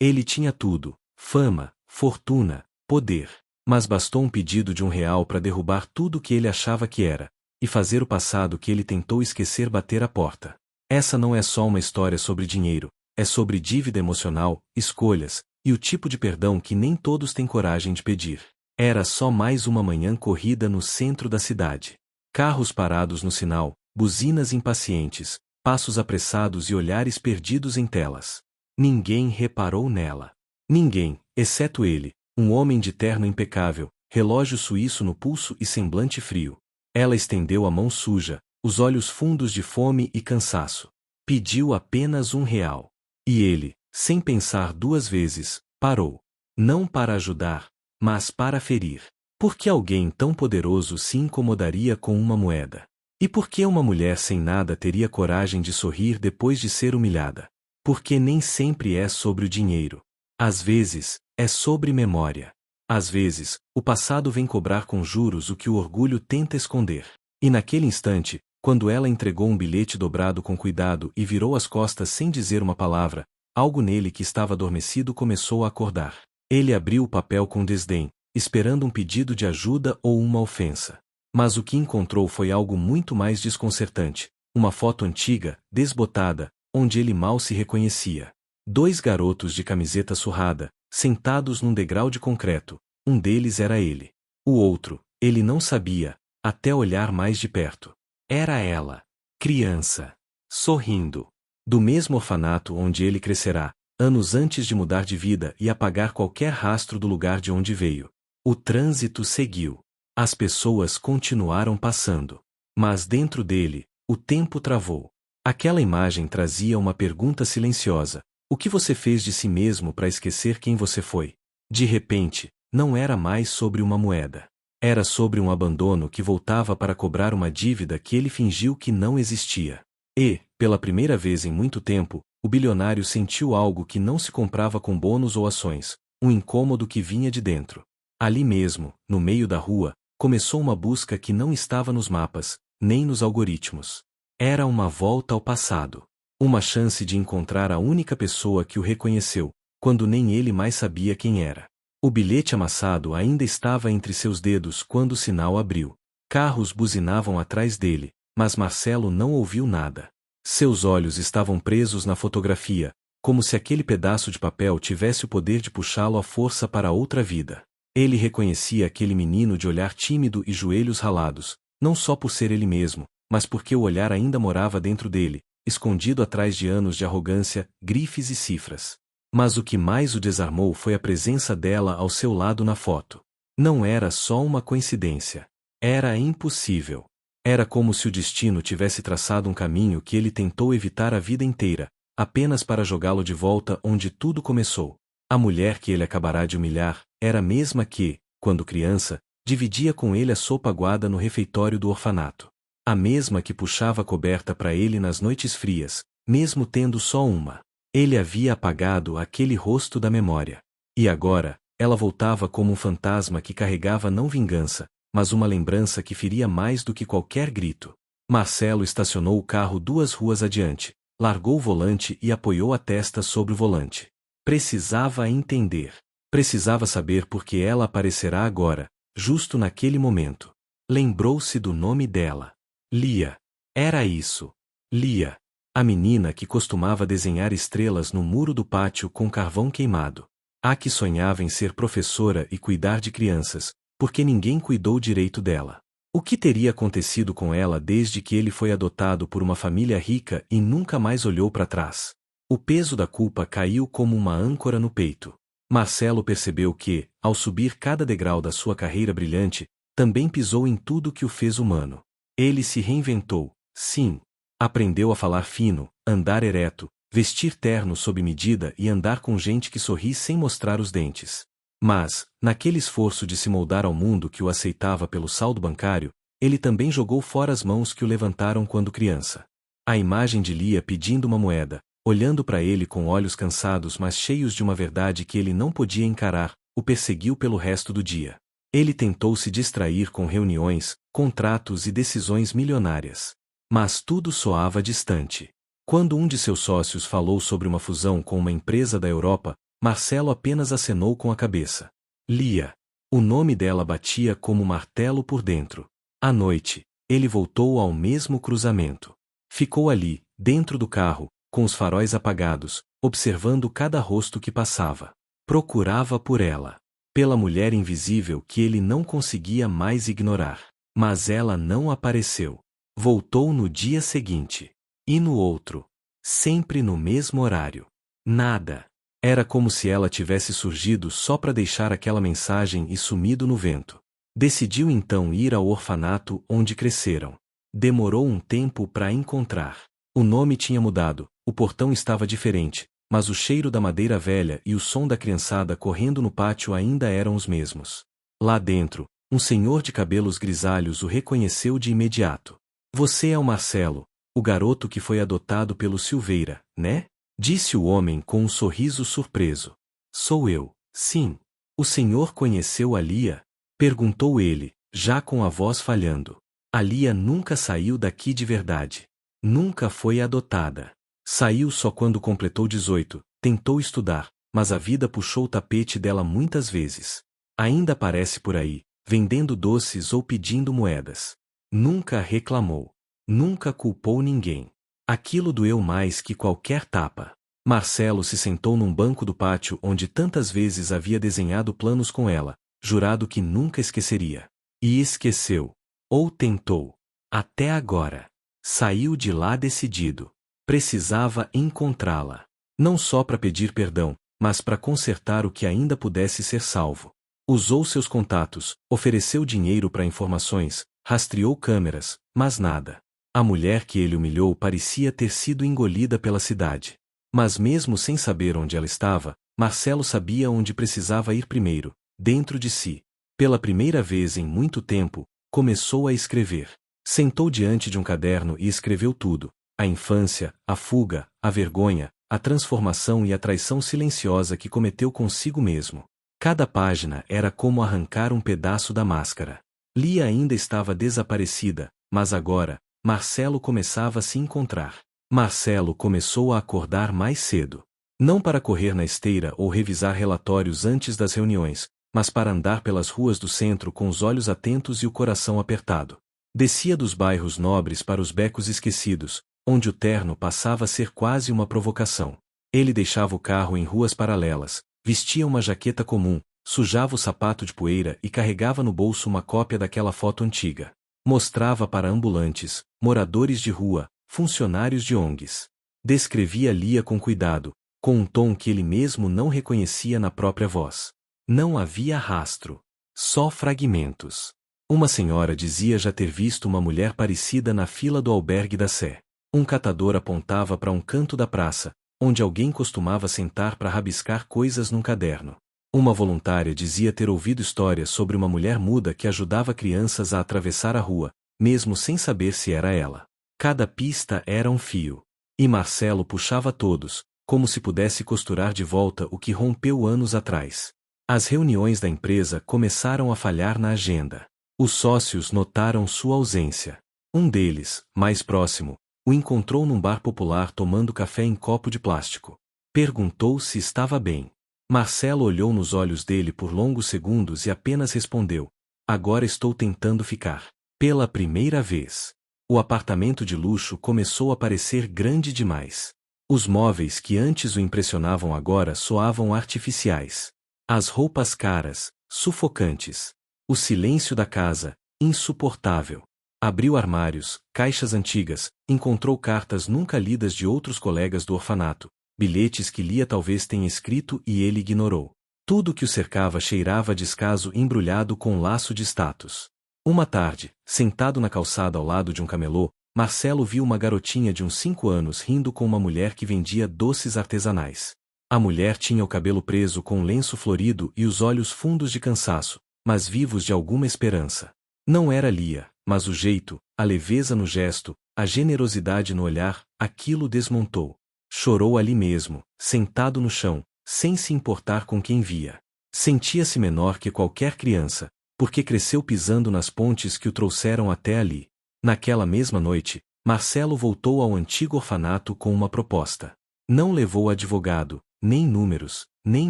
Ele tinha tudo: fama, fortuna, poder. Mas bastou um pedido de R$ 1 para derrubar tudo o que ele achava que era, e fazer o passado que ele tentou esquecer bater à porta. Essa não é só uma história sobre dinheiro, é sobre dívida emocional, escolhas, e o tipo de perdão que nem todos têm coragem de pedir. Era só mais uma manhã corrida no centro da cidade. Carros parados no sinal, buzinas impacientes, passos apressados e olhares perdidos em telas. Ninguém reparou nela. Ninguém, exceto ele, um homem de terno impecável, relógio suíço no pulso e semblante frio. Ela estendeu a mão suja, os olhos fundos de fome e cansaço. Pediu apenas R$ 1. E ele, sem pensar duas vezes, parou. Não para ajudar, mas para ferir. Por que alguém tão poderoso se incomodaria com uma moeda? E por que uma mulher sem nada teria coragem de sorrir depois de ser humilhada? Porque nem sempre é sobre o dinheiro. Às vezes, é sobre memória. Às vezes, o passado vem cobrar com juros o que o orgulho tenta esconder. E naquele instante, quando ela entregou um bilhete dobrado com cuidado e virou as costas sem dizer uma palavra, algo nele que estava adormecido começou a acordar. Ele abriu o papel com desdém, esperando um pedido de ajuda ou uma ofensa. Mas o que encontrou foi algo muito mais desconcertante. Uma foto antiga, desbotada, onde ele mal se reconhecia. 2 garotos de camiseta surrada, sentados num degrau de concreto. Um deles era ele. O outro, ele não sabia, até olhar mais de perto. Era ela. Criança. Sorrindo. Do mesmo orfanato onde ele crescerá, anos antes de mudar de vida e apagar qualquer rastro do lugar de onde veio. O trânsito seguiu. As pessoas continuaram passando. Mas dentro dele, o tempo travou. Aquela imagem trazia uma pergunta silenciosa. O que você fez de si mesmo para esquecer quem você foi? De repente, não era mais sobre uma moeda. Era sobre um abandono que voltava para cobrar uma dívida que ele fingiu que não existia. E, pela primeira vez em muito tempo, o bilionário sentiu algo que não se comprava com bônus ou ações, um incômodo que vinha de dentro. Ali mesmo, no meio da rua, começou uma busca que não estava nos mapas, nem nos algoritmos. Era uma volta ao passado. Uma chance de encontrar a única pessoa que o reconheceu, quando nem ele mais sabia quem era. O bilhete amassado ainda estava entre seus dedos quando o sinal abriu. Carros buzinavam atrás dele, mas Marcelo não ouviu nada. Seus olhos estavam presos na fotografia, como se aquele pedaço de papel tivesse o poder de puxá-lo à força para outra vida. Ele reconhecia aquele menino de olhar tímido e joelhos ralados, não só por ser ele mesmo, mas porque o olhar ainda morava dentro dele, escondido atrás de anos de arrogância, grifes e cifras. Mas o que mais o desarmou foi a presença dela ao seu lado na foto. Não era só uma coincidência. Era impossível. Era como se o destino tivesse traçado um caminho que ele tentou evitar a vida inteira, apenas para jogá-lo de volta onde tudo começou. A mulher que ele acabará de humilhar era a mesma que, quando criança, dividia com ele a sopa aguada no refeitório do orfanato. A mesma que puxava a coberta para ele nas noites frias, mesmo tendo só uma. Ele havia apagado aquele rosto da memória. E agora, ela voltava como um fantasma que carregava não vingança, mas uma lembrança que feria mais do que qualquer grito. Marcelo estacionou o carro 2 ruas adiante, largou o volante e apoiou a testa sobre o volante. Precisava entender. Precisava saber por que ela aparecerá agora, justo naquele momento. Lembrou-se do nome dela. Lia. Era isso. Lia. A menina que costumava desenhar estrelas no muro do pátio com carvão queimado. A que sonhava em ser professora e cuidar de crianças, porque ninguém cuidou direito dela. O que teria acontecido com ela desde que ele foi adotado por uma família rica e nunca mais olhou para trás? O peso da culpa caiu como uma âncora no peito. Marcelo percebeu que, ao subir cada degrau da sua carreira brilhante, também pisou em tudo que o fez humano. Ele se reinventou, sim. Aprendeu a falar fino, andar ereto, vestir terno sob medida e andar com gente que sorri sem mostrar os dentes. Mas, naquele esforço de se moldar ao mundo que o aceitava pelo saldo bancário, ele também jogou fora as mãos que o levantaram quando criança. A imagem de Lia pedindo uma moeda, olhando para ele com olhos cansados mas cheios de uma verdade que ele não podia encarar, o perseguiu pelo resto do dia. Ele tentou se distrair com reuniões, contratos e decisões milionárias. Mas tudo soava distante. Quando um de seus sócios falou sobre uma fusão com uma empresa da Europa, Marcelo apenas acenou com a cabeça. Lia. O nome dela batia como martelo por dentro. À noite, ele voltou ao mesmo cruzamento. Ficou ali, dentro do carro, com os faróis apagados, observando cada rosto que passava. Procurava por ela. Pela mulher invisível que ele não conseguia mais ignorar. Mas ela não apareceu. Voltou no dia seguinte. E no outro. Sempre no mesmo horário. Nada. Era como se ela tivesse surgido só para deixar aquela mensagem e sumido no vento. Decidiu então ir ao orfanato onde cresceram. Demorou um tempo para encontrar. O nome tinha mudado, o portão estava diferente, mas o cheiro da madeira velha e o som da criançada correndo no pátio ainda eram os mesmos. Lá dentro, um senhor de cabelos grisalhos o reconheceu de imediato. Você é o Marcelo, o garoto que foi adotado pelo Silveira, né? Disse o homem com um sorriso surpreso. Sou eu, sim. O senhor conheceu a Lia? Perguntou ele, já com a voz falhando. A Lia nunca saiu daqui de verdade. Nunca foi adotada. Saiu só quando completou 18, tentou estudar, mas a vida puxou o tapete dela muitas vezes. Ainda aparece por aí, vendendo doces ou pedindo moedas. Nunca reclamou. Nunca culpou ninguém. Aquilo doeu mais que qualquer tapa. Marcelo se sentou num banco do pátio onde tantas vezes havia desenhado planos com ela, jurado que nunca esqueceria. E esqueceu. Ou tentou. Até agora. Saiu de lá decidido. Precisava encontrá-la. Não só para pedir perdão, mas para consertar o que ainda pudesse ser salvo. Usou seus contatos, ofereceu dinheiro para informações, rastreou câmeras, mas nada. A mulher que ele humilhou parecia ter sido engolida pela cidade. Mas mesmo sem saber onde ela estava, Marcelo sabia onde precisava ir primeiro, dentro de si. Pela primeira vez em muito tempo, começou a escrever. Sentou diante de um caderno e escreveu tudo: a infância, a fuga, a vergonha, a transformação e a traição silenciosa que cometeu consigo mesmo. Cada página era como arrancar um pedaço da máscara. Lia ainda estava desaparecida, mas agora, Marcelo começava a se encontrar. Marcelo começou a acordar mais cedo. Não para correr na esteira ou revisar relatórios antes das reuniões, mas para andar pelas ruas do centro com os olhos atentos e o coração apertado. Descia dos bairros nobres para os becos esquecidos, onde o terno passava a ser quase uma provocação. Ele deixava o carro em ruas paralelas, vestia uma jaqueta comum, sujava o sapato de poeira e carregava no bolso uma cópia daquela foto antiga. Mostrava para ambulantes, moradores de rua, funcionários de ONGs. Descrevia Lia com cuidado, com um tom que ele mesmo não reconhecia na própria voz. Não havia rastro. Só fragmentos. Uma senhora dizia já ter visto uma mulher parecida na fila do albergue da Sé. Um catador apontava para um canto da praça, onde alguém costumava sentar para rabiscar coisas num caderno. Uma voluntária dizia ter ouvido histórias sobre uma mulher muda que ajudava crianças a atravessar a rua, mesmo sem saber se era ela. Cada pista era um fio. E Marcelo puxava todos, como se pudesse costurar de volta o que rompeu anos atrás. As reuniões da empresa começaram a falhar na agenda. Os sócios notaram sua ausência. Um deles, mais próximo, o encontrou num bar popular tomando café em copo de plástico. Perguntou se estava bem. Marcelo olhou nos olhos dele por longos segundos e apenas respondeu: agora estou tentando ficar. Pela primeira vez. O apartamento de luxo começou a parecer grande demais. Os móveis que antes o impressionavam agora soavam artificiais. As roupas caras, sufocantes. O silêncio da casa, insuportável. Abriu armários, caixas antigas, encontrou cartas nunca lidas de outros colegas do orfanato, bilhetes que Lia talvez tenha escrito e ele ignorou. Tudo que o cercava cheirava a descaso embrulhado com um laço de status. Uma tarde, sentado na calçada ao lado de um camelô, Marcelo viu uma garotinha de uns 5 anos rindo com uma mulher que vendia doces artesanais. A mulher tinha o cabelo preso com um lenço florido e os olhos fundos de cansaço, mas vivos de alguma esperança. Não era Lia, mas o jeito, a leveza no gesto, a generosidade no olhar, aquilo desmontou. Chorou ali mesmo, sentado no chão, sem se importar com quem via. Sentia-se menor que qualquer criança, porque cresceu pisando nas pontes que o trouxeram até ali. Naquela mesma noite, Marcelo voltou ao antigo orfanato com uma proposta. Não levou advogado, nem números, nem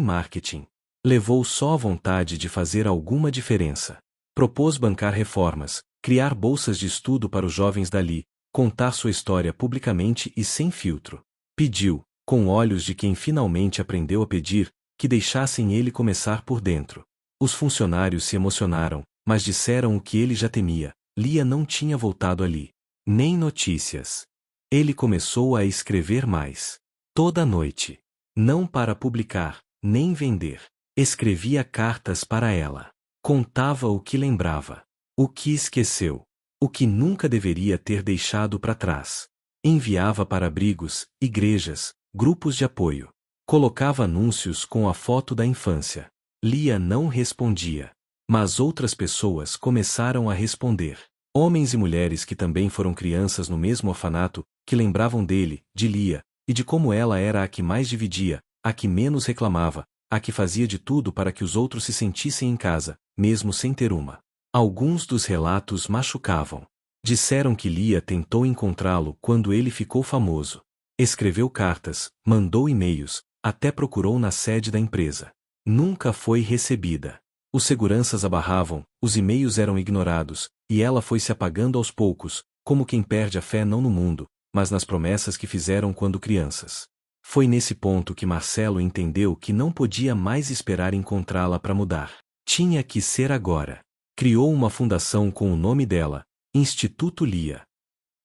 marketing. Levou só a vontade de fazer alguma diferença. Propôs bancar reformas, criar bolsas de estudo para os jovens dali, contar sua história publicamente e sem filtro. Pediu, com olhos de quem finalmente aprendeu a pedir, que deixassem ele começar por dentro. Os funcionários se emocionaram, mas disseram o que ele já temia: Lia não tinha voltado ali. Nem notícias. Ele começou a escrever mais. Toda noite. Não para publicar, nem vender. Escrevia cartas para ela. Contava o que lembrava. O que esqueceu. O que nunca deveria ter deixado para trás. Enviava para abrigos, igrejas, grupos de apoio. Colocava anúncios com a foto da infância. Lia não respondia. Mas outras pessoas começaram a responder. Homens e mulheres que também foram crianças no mesmo orfanato, que lembravam dele, de Lia, e de como ela era a que mais dividia, a que menos reclamava, a que fazia de tudo para que os outros se sentissem em casa, mesmo sem ter uma. Alguns dos relatos machucavam. Disseram que Lia tentou encontrá-lo quando ele ficou famoso. Escreveu cartas, mandou e-mails, até procurou na sede da empresa. Nunca foi recebida. Os seguranças a barravam, os e-mails eram ignorados, e ela foi se apagando aos poucos, como quem perde a fé não no mundo, mas nas promessas que fizeram quando crianças. Foi nesse ponto que Marcelo entendeu que não podia mais esperar encontrá-la para mudar. Tinha que ser agora. Criou uma fundação com o nome dela, Instituto Lia.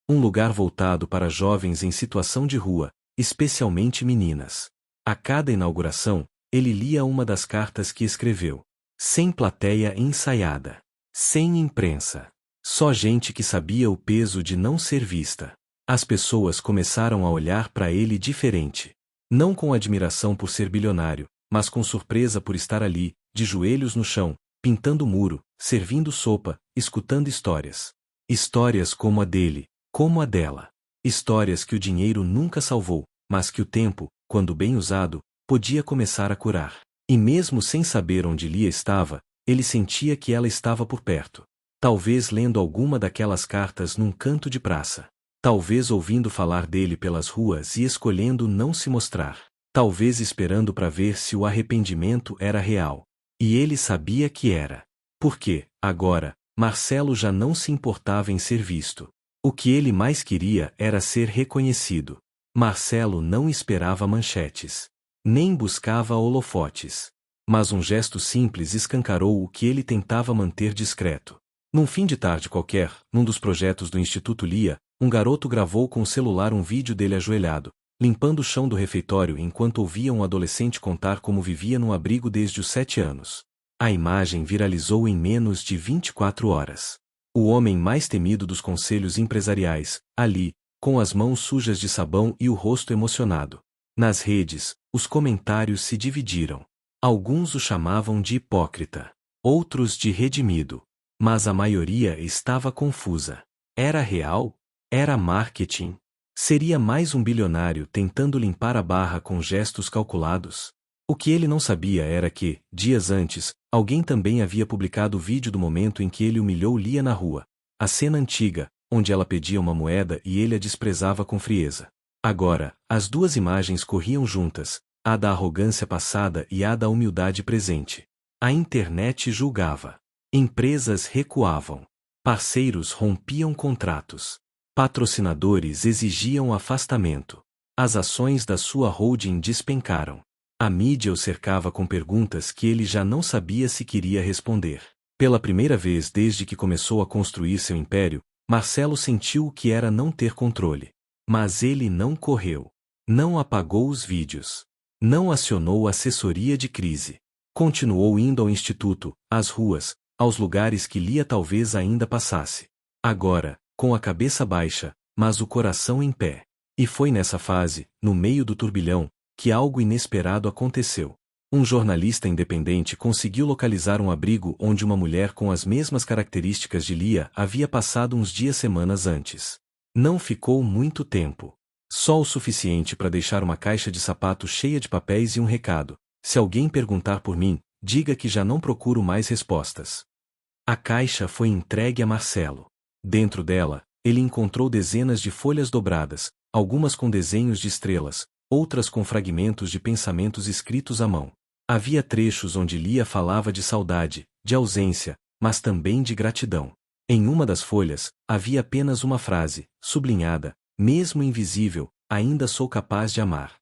Um lugar voltado para jovens em situação de rua, especialmente meninas. A cada inauguração, ele lia uma das cartas que escreveu. Sem plateia ensaiada. Sem imprensa. Só gente que sabia o peso de não ser vista. As pessoas começaram a olhar para ele diferente. Não com admiração por ser bilionário, mas com surpresa por estar ali, de joelhos no chão, pintando o muro, servindo sopa, escutando histórias. Histórias como a dele, como a dela. Histórias que o dinheiro nunca salvou, mas que o tempo, quando bem usado, podia começar a curar. E mesmo sem saber onde Lia estava, ele sentia que ela estava por perto. Talvez lendo alguma daquelas cartas num canto de praça. Talvez ouvindo falar dele pelas ruas e escolhendo não se mostrar. Talvez esperando para ver se o arrependimento era real. E ele sabia que era. Porque, agora, Marcelo já não se importava em ser visto. O que ele mais queria era ser reconhecido. Marcelo não esperava manchetes. Nem buscava holofotes. Mas um gesto simples escancarou o que ele tentava manter discreto. Num fim de tarde qualquer, num dos projetos do Instituto Lia, um garoto gravou com o celular um vídeo dele ajoelhado, limpando o chão do refeitório enquanto ouvia um adolescente contar como vivia num abrigo desde os 7 anos. A imagem viralizou em menos de 24 horas. O homem mais temido dos conselhos empresariais, ali, com as mãos sujas de sabão e o rosto emocionado. Nas redes, os comentários se dividiram. Alguns o chamavam de hipócrita, outros de redimido. Mas a maioria estava confusa. Era real? Era marketing? Seria mais um bilionário tentando limpar a barra com gestos calculados? O que ele não sabia era que, dias antes, alguém também havia publicado o vídeo do momento em que ele humilhou Lia na rua. A cena antiga, onde ela pedia uma moeda e ele a desprezava com frieza. Agora, as duas imagens corriam juntas, a da arrogância passada e a da humildade presente. A internet julgava. Empresas recuavam. Parceiros rompiam contratos. Patrocinadores exigiam afastamento. As ações da sua holding despencaram. A mídia o cercava com perguntas que ele já não sabia se queria responder. Pela primeira vez desde que começou a construir seu império, Marcelo sentiu o que era não ter controle. Mas ele não correu. Não apagou os vídeos. Não acionou assessoria de crise. Continuou indo ao instituto, às ruas, aos lugares que Lia talvez ainda passasse. Agora, com a cabeça baixa, mas o coração em pé. E foi nessa fase, no meio do turbilhão, que algo inesperado aconteceu. Um jornalista independente conseguiu localizar um abrigo onde uma mulher com as mesmas características de Lia havia passado uns dias semanas antes. Não ficou muito tempo. Só o suficiente para deixar uma caixa de sapato cheia de papéis e um recado: se alguém perguntar por mim, diga que já não procuro mais respostas. A caixa foi entregue a Marcelo. Dentro dela, ele encontrou dezenas de folhas dobradas, algumas com desenhos de estrelas, outras com fragmentos de pensamentos escritos à mão. Havia trechos onde Lia falava de saudade, de ausência, mas também de gratidão. Em uma das folhas, havia apenas uma frase, sublinhada: mesmo invisível, ainda sou capaz de amar.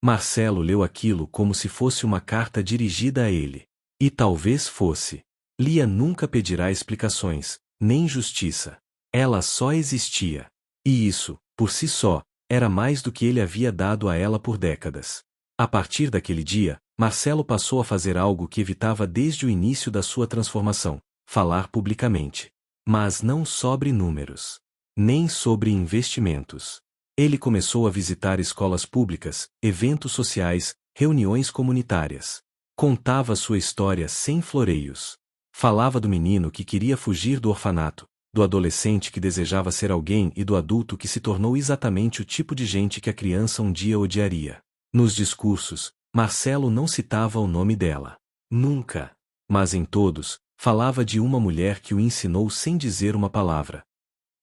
Marcelo leu aquilo como se fosse uma carta dirigida a ele. E talvez fosse. Lia nunca pedirá explicações, nem justiça. Ela só existia. E isso, por si só, era mais do que ele havia dado a ela por décadas. A partir daquele dia, Marcelo passou a fazer algo que evitava desde o início da sua transformação: falar publicamente. Mas não sobre números. Nem sobre investimentos. Ele começou a visitar escolas públicas, eventos sociais, reuniões comunitárias. Contava sua história sem floreios. Falava do menino que queria fugir do orfanato, do adolescente que desejava ser alguém e do adulto que se tornou exatamente o tipo de gente que a criança um dia odiaria. Nos discursos, Marcelo não citava o nome dela. Nunca. Mas em todos, falava de uma mulher que o ensinou sem dizer uma palavra.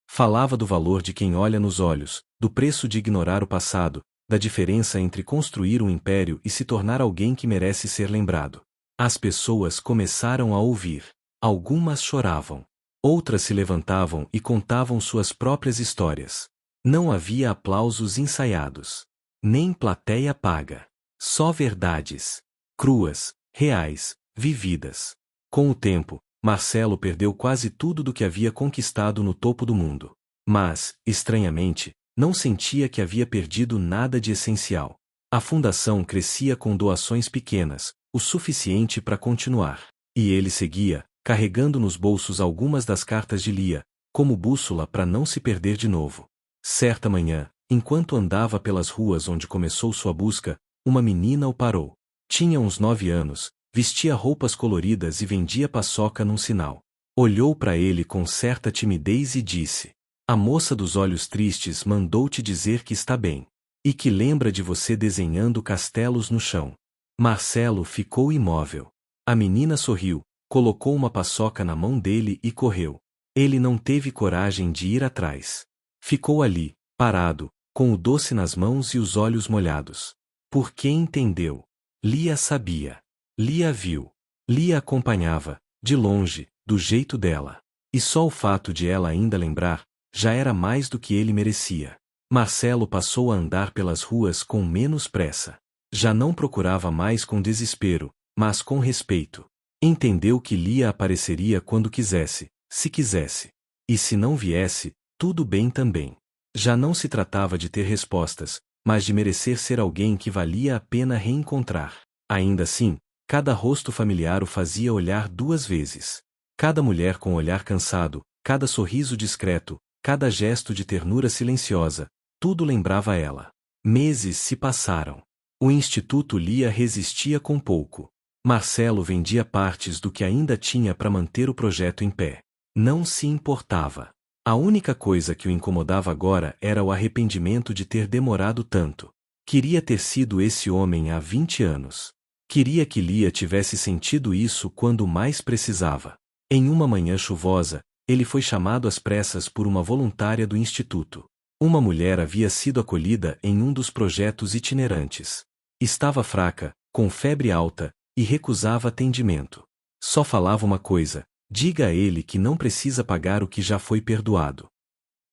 Falava do valor de quem olha nos olhos, do preço de ignorar o passado, da diferença entre construir um império e se tornar alguém que merece ser lembrado. As pessoas começaram a ouvir. Algumas choravam. Outras se levantavam e contavam suas próprias histórias. Não havia aplausos ensaiados. Nem plateia paga. Só verdades. Cruas, reais, vividas. Com o tempo, Marcelo perdeu quase tudo do que havia conquistado no topo do mundo. Mas, estranhamente, não sentia que havia perdido nada de essencial. A fundação crescia com doações pequenas, o suficiente para continuar. E ele seguia, carregando nos bolsos algumas das cartas de Lia, como bússola para não se perder de novo. Certa manhã, enquanto andava pelas ruas onde começou sua busca, uma menina o parou. Tinha uns 9 anos, vestia roupas coloridas e vendia paçoca num sinal. Olhou para ele com certa timidez e disse: "A moça dos olhos tristes mandou te dizer que está bem. E que lembra de você desenhando castelos no chão." Marcelo ficou imóvel. A menina sorriu, colocou uma paçoca na mão dele e correu. Ele não teve coragem de ir atrás. Ficou ali, parado, com o doce nas mãos e os olhos molhados. Porque entendeu. Lia sabia. Lia viu. Lia acompanhava, de longe, do jeito dela. E só o fato de ela ainda lembrar, já era mais do que ele merecia. Marcelo passou a andar pelas ruas com menos pressa. Já não procurava mais com desespero, mas com respeito. Entendeu que Lia apareceria quando quisesse, se quisesse. E se não viesse, tudo bem também. Já não se tratava de ter respostas, mas de merecer ser alguém que valia a pena reencontrar. Ainda assim, cada rosto familiar o fazia olhar 2 vezes. Cada mulher com olhar cansado, cada sorriso discreto, cada gesto de ternura silenciosa, tudo lembrava ela. Meses se passaram. O Instituto Lia resistia com pouco. Marcelo vendia partes do que ainda tinha para manter o projeto em pé. Não se importava. A única coisa que o incomodava agora era o arrependimento de ter demorado tanto. Queria ter sido esse homem há 20 anos. Queria que Lia tivesse sentido isso quando mais precisava. Em uma manhã chuvosa, ele foi chamado às pressas por uma voluntária do Instituto. Uma mulher havia sido acolhida em um dos projetos itinerantes. Estava fraca, com febre alta, e recusava atendimento. Só falava uma coisa: diga a ele que não precisa pagar o que já foi perdoado.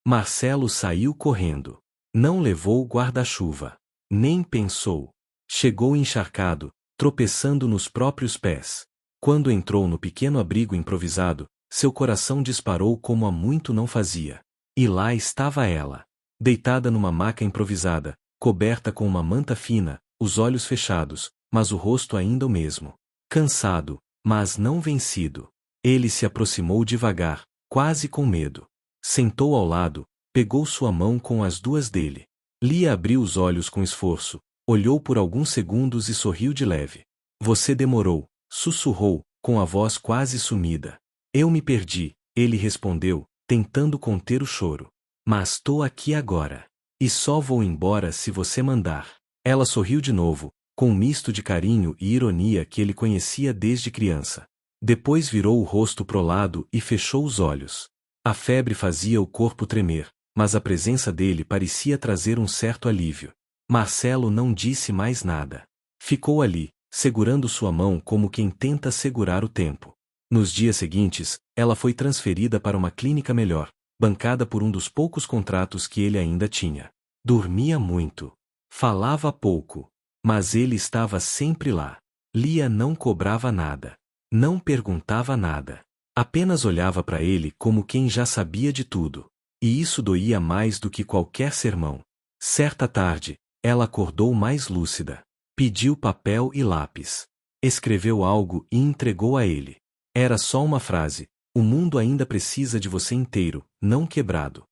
Marcelo saiu correndo. Não levou o guarda-chuva. Nem pensou. Chegou encharcado, tropeçando nos próprios pés. Quando entrou no pequeno abrigo improvisado, seu coração disparou como há muito não fazia. E lá estava ela. Deitada numa maca improvisada, coberta com uma manta fina, os olhos fechados, mas o rosto ainda o mesmo. Cansado, mas não vencido. Ele se aproximou devagar, quase com medo. Sentou ao lado, pegou sua mão com as 2 dele. Lia abriu os olhos com esforço, olhou por alguns segundos e sorriu de leve. "Você demorou", sussurrou, com a voz quase sumida. "Eu me perdi", ele respondeu, tentando conter o choro. "Mas tô aqui agora. E só vou embora se você mandar." Ela sorriu de novo, com um misto de carinho e ironia que ele conhecia desde criança. Depois virou o rosto pro lado e fechou os olhos. A febre fazia o corpo tremer, mas a presença dele parecia trazer um certo alívio. Marcelo não disse mais nada. Ficou ali, segurando sua mão como quem tenta segurar o tempo. Nos dias seguintes, ela foi transferida para uma clínica melhor, bancada por um dos poucos contratos que ele ainda tinha. Dormia muito. Falava pouco. Mas ele estava sempre lá. Lia não cobrava nada. Não perguntava nada. Apenas olhava para ele como quem já sabia de tudo. E isso doía mais do que qualquer sermão. Certa tarde, ela acordou mais lúcida. Pediu papel e lápis. Escreveu algo e entregou a ele. Era só uma frase: o mundo ainda precisa de você inteiro, não quebrado.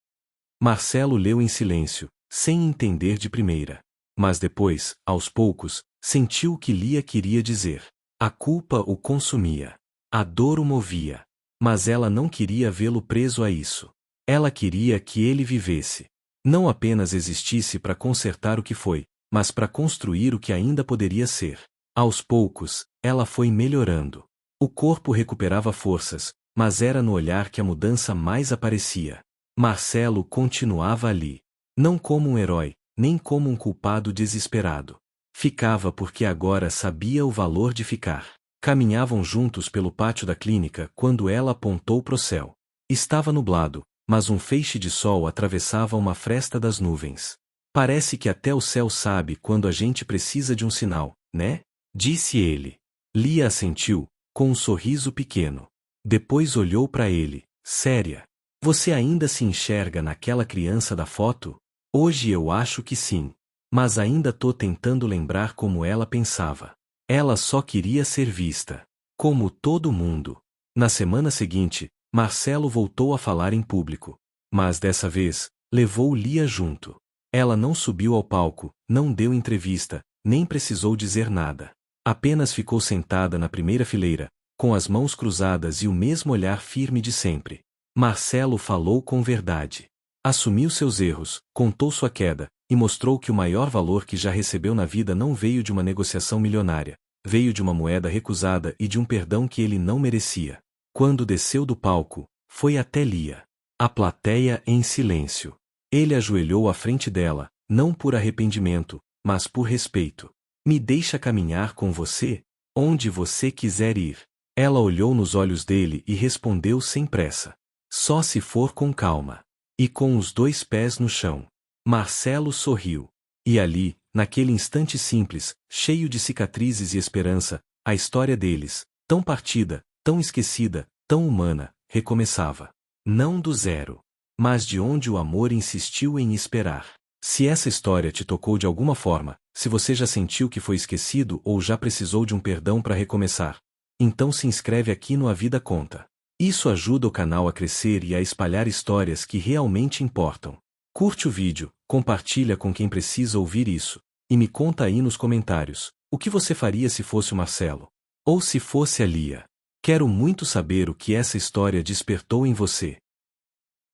Marcelo leu em silêncio, sem entender de primeira. Mas depois, aos poucos, sentiu o que Lia queria dizer. A culpa o consumia. A dor o movia. Mas ela não queria vê-lo preso a isso. Ela queria que ele vivesse. Não apenas existisse para consertar o que foi, mas para construir o que ainda poderia ser. Aos poucos, ela foi melhorando. O corpo recuperava forças, mas era no olhar que a mudança mais aparecia. Marcelo continuava ali. Não como um herói, nem como um culpado desesperado. Ficava porque agora sabia o valor de ficar. Caminhavam juntos pelo pátio da clínica quando ela apontou para o céu. Estava nublado, mas um feixe de sol atravessava uma fresta das nuvens. Parece que até o céu sabe quando a gente precisa de um sinal, né? Disse ele. Lia assentiu, com um sorriso pequeno. Depois olhou para ele, séria. Você ainda se enxerga naquela criança da foto? Hoje eu acho que sim. Mas ainda tô tentando lembrar como ela pensava. Ela só queria ser vista. Como todo mundo. Na semana seguinte, Marcelo voltou a falar em público. Mas dessa vez, levou Lia junto. Ela não subiu ao palco, não deu entrevista, nem precisou dizer nada. Apenas ficou sentada na primeira fileira, com as mãos cruzadas e o mesmo olhar firme de sempre. Marcelo falou com verdade. Assumiu seus erros, contou sua queda, e mostrou que o maior valor que já recebeu na vida não veio de uma negociação milionária, veio de uma moeda recusada e de um perdão que ele não merecia. Quando desceu do palco, foi até Lia. A plateia em silêncio. Ele ajoelhou à frente dela, não por arrependimento, mas por respeito. Me deixa caminhar com você, onde você quiser ir. Ela olhou nos olhos dele e respondeu sem pressa. Só se for com calma. E com os 2 pés no chão. Marcelo sorriu. E ali, naquele instante simples, cheio de cicatrizes e esperança, a história deles, tão partida, tão esquecida, tão humana, recomeçava. Não do zero. Mas de onde o amor insistiu em esperar. Se essa história te tocou de alguma forma, se você já sentiu que foi esquecido ou já precisou de um perdão para recomeçar, então se inscreve aqui no A Vida Conta. Isso ajuda o canal a crescer e a espalhar histórias que realmente importam. Curte o vídeo, compartilha com quem precisa ouvir isso, e me conta aí nos comentários, o que você faria se fosse o Marcelo? Ou se fosse a Lia? Quero muito saber o que essa história despertou em você.